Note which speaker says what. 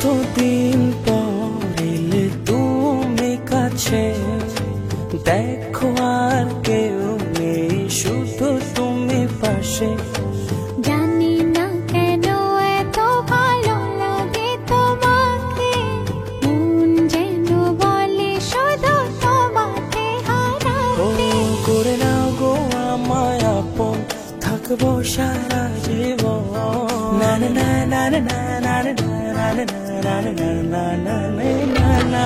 Speaker 1: কতদিন পর এলে তুমি কাছে, দেখো আর কেউ নেই, শুধু তুমি পাশে।
Speaker 2: জানি না কেন এত ভালো লাগে তোমাকে, মন যেন বলে শুধু তোমাকে হারাতে।
Speaker 1: করে নাও গো আমায় আপন, থাকবো সারা জীবন। না না না না না না না না না না না না না না না।